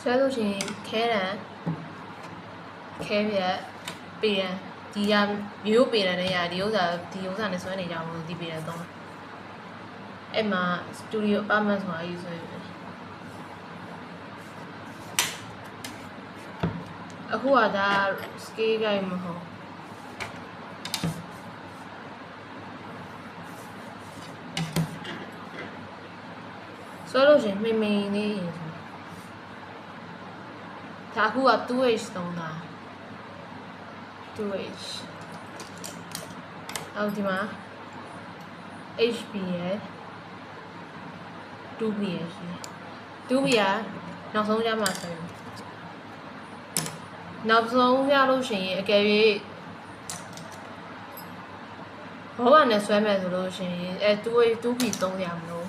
ဆွဲလို့ရှိရင်ခဲတံခဲပြက်ပေတံဒီကမျိုးပေတံနဲ့ရဒီဥစ္စာနဲ့ဆွဲနေကြအောင်လို့ဒီပေတံသုံးအဲ့မှာ studio apartment ဆိုတာရေးဆွဲတယ်အခုကဒါ scale guide မဟုတ်ဆွဲလို့ရှိရင်မိမိလေးရင်ဒါအခုက 2H သုံးတာ 2H အောက်ဒီမှာ HP ရဲ့ 2B ရဲ့ရှိ 2B ကနောက်ဆုံးကြမှာဆွဲတယ်နောက်ဆုံးရလို့ရှိရင်အကယ်၍ဘောပါနဲ့ဆွဲမယ်ဆိုလို့ရှိရင်2B သုံးရမလို့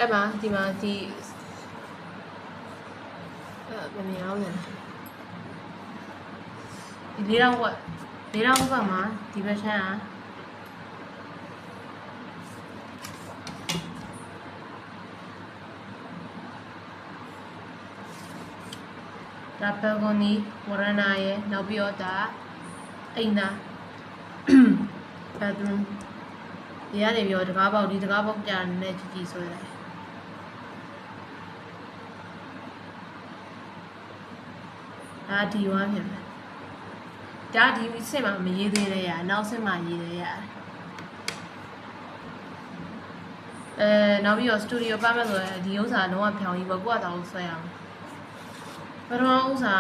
အဲ့မှာဒီမှာဒီဘယ်နေရာလဲဒီ4ဝက်မှာဒီဘက်ချမ်းဒါဘယ်ကုန်နီဝရဏရဲ့နောက်ပြီးတော့ဒါအိမ်သာ bedroom ဒီကနေပြီးတော့တကားပေါက်ကြာနေကြီးဆွဲတယ်ဒါဒီဝမ်းပြန်မယ်ဒါဒီစင်မှာမရေးသေးတဲ့ရနောက်စင်မှာရေးတဲ့ရနောက်ပြီးတော့ studio ပတ်မဲ့ဆိုရင်ဒီဥစ္စာလုံးဝဖြောင်းကြီးပေါ့ကိုကတောင်ဆွဲအောင်ပထမဥစ္စာ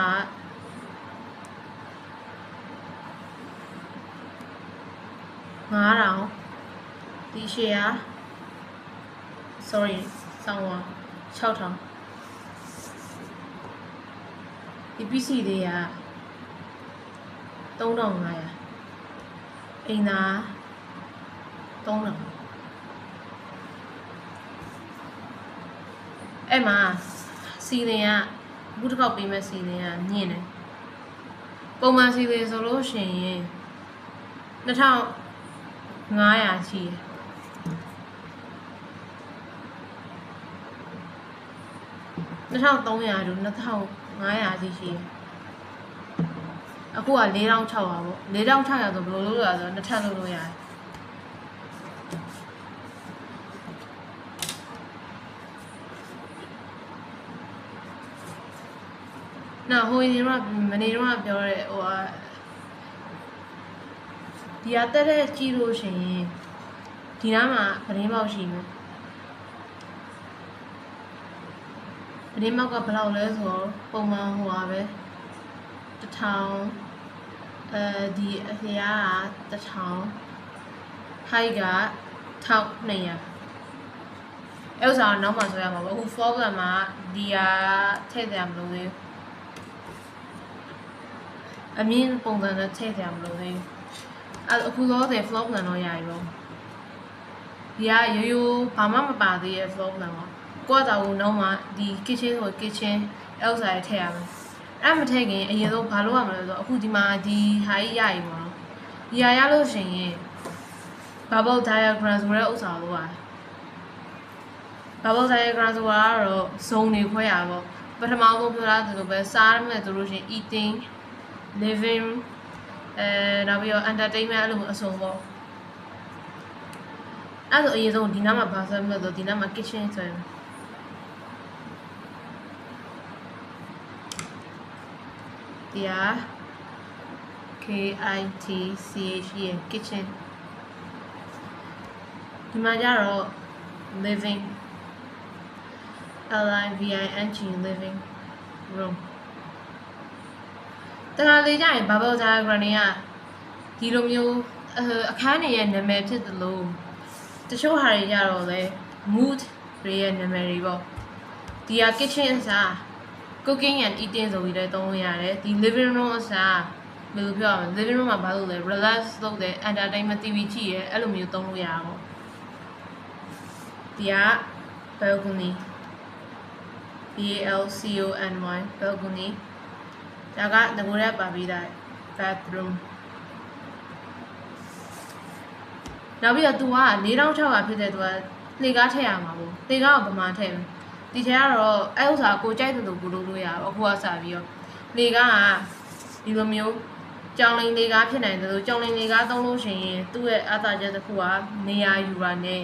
9000ဒီရှေ့ရ sorry ဆောင်းဝ6000ဒီ PC တွေက3500အိမ်သာ3000အဲ့မှာစီလင်ကအခုတစ်ခေါက်ပေးမဲ့စီလင်ကညင်တယ်ပုံမှန်စီလင်ဆိုလို့ရှိရင်2500ရှိတယ်2300တို့2500စီရှိတယ်အခုက4600ပေါ့4600ဆိုဘယ်လိုလုပ်ရလဲဆိုတော့နှစ်ထပ်လုပ်လို့ရတယ်နော်ဟိုဒီမှာမနေတော့ပြောရဲဟိုကဒီအတက်တဲ့ကြည့်လို့ရှိရင်ဒီနားမှာပရင်းပေါက်ရှိမယ်ပရင်းပေါက်ကဘယ်လောက်လဲဆိုတော့ပုံမှန်ဟိုပါပဲ1000ဒီအလျားက1000 height က1200အဲ့ဥစ္စာကနောက်မှဆိုရမှာပေါ့အခု floor plan မှာဒီဟာထည့်တယ်မလို့သေးအမြင့်ပုံစံနဲ့ထည့်တယ်မလို့သေးအခုတော့တဲ့ floor plan တော့ရပြီပေါ့ဒီကရိုးရိုးဘာမှမပါသေးရဲ့ floor plan ပေါ့ကိုယ့်အတာကိုနောက်မှဒီ kitchen ဆို kitchen အဲ့ဥစ္စာတွေထည့်ရမယ်အဲ့မထည့်ခင်အရင်ဆုံးဘာလုပ်ရမလဲဆိုတော့အခုဒီမှာဒီဟာကြီးရပြီပေါ့နော်ဒီဟာရလို့ရှိရင် bubble diagram ဆိုတဲ့ဥစ္စာလို့ပါbubble diagram ဆိုတာကတော့ zone တွေခွဲရပါပထမဆုံးပြောတာဒီလိုပဲစားမယ်ဆိုလို့ရှိရင် eating living နောက်ပြီးတော့ entertainment အဲ့လိုအစုံပေါ့အဲ့ဒါအရင်ဆုံးဒီနားမှာဘာဆွဲမလဲဆိုဒီနားမှာ kitchen ဆွဲမယ်ဒီဟာ KITCH kitchen ဒီမှာကျတော့ living LIVING living room တခါလေကြာရင် bubble diagram တွေကဒီလိုမျိုးအခန်းတွေရဲ့နာမည်ဖြစ်သလိုတချို့ဟာတွေကြတော့လေ mood တွေရဲ့နာမည်တွေပေါ့ဒီဟာ kitchen အစား cooking and eating ဆိုပြီးလည်းသုံးလို့ရတယ်ဒီ living room အစားဘယ်လိုပြောရမလဲ living room မှာဘာလို့လဲ relax လုပ်တယ် entertainment TV ကြည့်ရဲအဲ့လိုမျိုးသုံးလို့ရအောင်ဒီက balcony BALCONY balcony ဒါကငကိုရက်ပါပြီးသား bathroom နောက်ပြီးတော့သူက4600ဖြစ်တဲ့သူက လေကားထည့်ရမှာပေါ့လေကားကိုဗမာထည့်မယ်ဒီထဲကတော့အဲ့ဥစ္စာကိုကြိုက်တဲ့သူကိုလုပ်လို့ရအောင်အခုကစပြီးတော့လေကားကဒီလိုမျိုးကြောင်လိန်လေကားဖြစ်နိုင်တယ်လို့ကြောင်လိန်လေကားသုံးလို့ရှိရင်သူ့ရဲ့အသာချက်တစ်ခုကနေရာယူတာနဲ့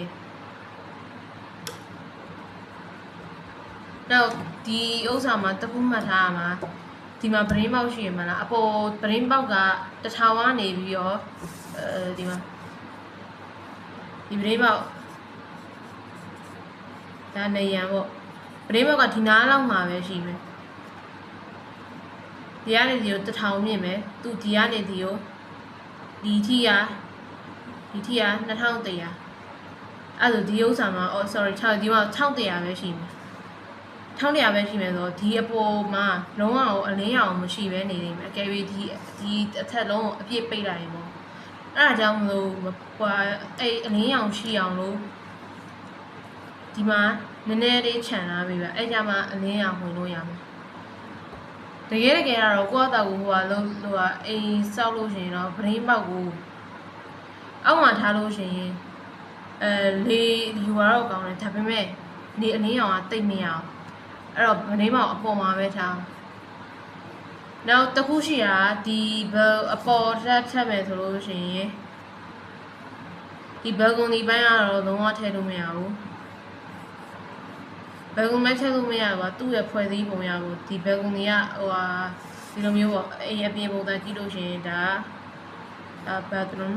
တော့ဒီဥစ္စာမှာတခုမှတ်ထားရမှာဒီမှာဗရင်းပေါက်ရှိရမလားအပေါ်ဗရင်းပေါက်က1000ကနေပြီးတော့ဒီမှာဒီဗရင်းပေါက်ဒါနေရန်ပေါ့ဗရင်းပေါက်ကဒီနားလောက်မှာပဲရှိမယ်ဒီကနေဒီကို1000မြင့်မယ်သူဒီကနေဒီကိုဒီထိက2100အဲ့ဒါဒီဥစ္စာမှာ sorry 6ဒီမှာ1100ပဲရှိမယ်1100ပဲရှိမယ်ဆိုတော့ဒီအပေါ်မှာလုံးဝအလင်းရောင်မရှိပဲနေနေမယ်အကယ်၍ဒီအထက်လုံးကိုအပြည့်ပိတ်လိုက်ရင်ပေါ့အဲ့ဒါကြောင့်မလို့ဟိုအဲ့အလင်းရောင်ရှိအောင်လို့ဒီမှာနည်းနည်းလေးခြံထားပြီပဲအဲ့ကြမှာအလင်းရောင်ဝင်လို့ရမယ်တကယ်ကတော့ကိုယ့်အတောက်ကိုဟိုအိမ်ဆောက်လို့ရှိရင်တော့ဗရင်းပေါက်ကိုအောက်မှာထားလို့ရှိရင်လေယူရတော့ကောင်းတယ်ဒါပေမဲ့နေအလင်းရောင်ကတိတ်မရအောင်အဲ့တော့ဗရင်းပေါက်အပေါ်မှာပဲထားနောက်တစ်ခုရှိတာဒီဘယ်အပေါ်ထပ်မယ်ဆိုလို့ရှိရင်ဒီဘယ်ကွန်ဒီပိုင်းကတော့လုံးဝထည့်လို့မရဘူးဘယ်ကွန်မဲထည့်လို့မရဘူးသူ့ရဲ့ဖွဲ့စည်းပုံရကိုဒီဘယ်ကွန်ဒီကဒီလိုမျိုးပေါ့အိမ်အပြင်ပုံစံကြည့်လို့ရှိရင်ဒါbathroom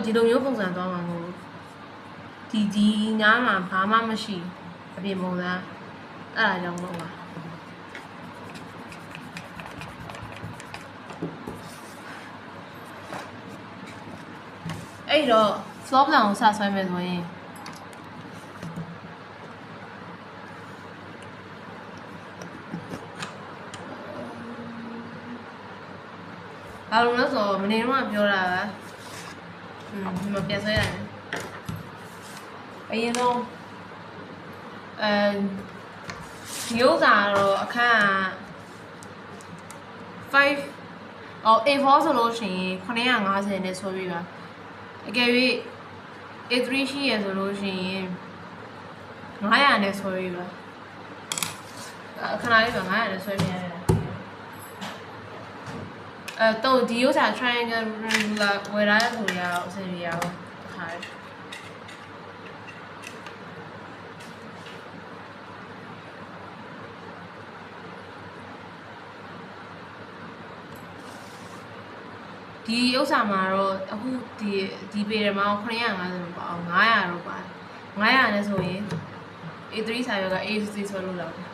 ဒီလိုမျိုးပုံစံသွားမှာမဟုတ်ဒီနားမှာဘာမှမရှိအပြင်ပုံစံအဲ့ဒါကြောင့်လို့ပါအဲ့တော့ floor plan ကိုစဆွဲမယ်ဆိုရင်ဘာလို့လဲဆိုတော့မနေ့ကပြောတာဒီမှာပြန်ဆွဲရတယ်အရင်ဆုံးဒီဥစ္စာတော့အခန်း5A4 ဆိုလို့ရှိရင်950နဲ့ဆွဲပြီးပါအကယ်၍ A3 ရှိရဆိုလို့ရှိရင်900နဲ့ဆွဲပြီးပါခဏလေးပါ900နဲ့ဆွဲပြရတယ်တော့ဒီဥစ္စာ triangle ruler ဝယ်ရရဆိုရအောင်အစင်ရအောင်ခါဒီဥစ္စာမှာတော့အခုဒီပေရမှာ950လို့ပါအောင်900လို့ပါ900နဲ့ဆိုရင် A3 စာရွက်က A60 ဆွဲလို့လောက်တယ်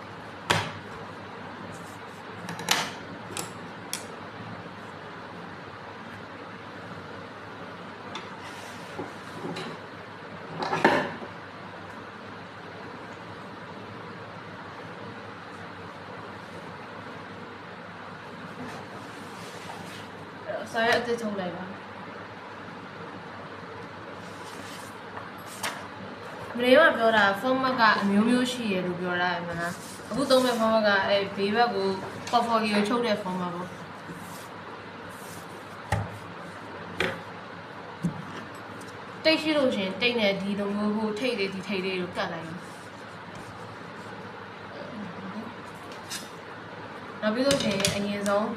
စာရွက်အသစ်ထုတ်လိုက်ပါမင်းကပြောတာ format ကအမျိုးမျိုးရှိရလို့ပြောတာမလားအခုသုံးတဲ့ format ကဘေးဘက်ကို portfolio ချုပ်တဲ့ format ပေါ့တိတ်ရှိလို့ရှင်တိတ်နဲ့ဒီလိုမျိုးဟိုထိတ်လေးဒီထိတ်လေးကိုကတ်လိုက်နောက်ပြီးလို့ရှင်အရင်ဆုံး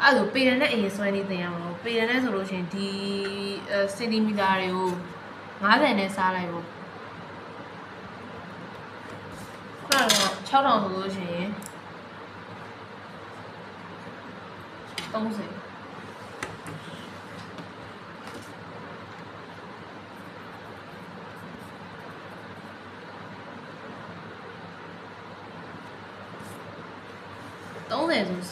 အဲ့လိုပေရန်နဲ့အရင်ဆွဲနေတင်ရမှာပေရန်နဲ့ဆိုလို့ရှိရင်ဒီစင်တီမီတာတွေကို50နဲ့စားလိုက်ပေါ့ခုနက6000ဆိုလို့ရှိရင်30ဆို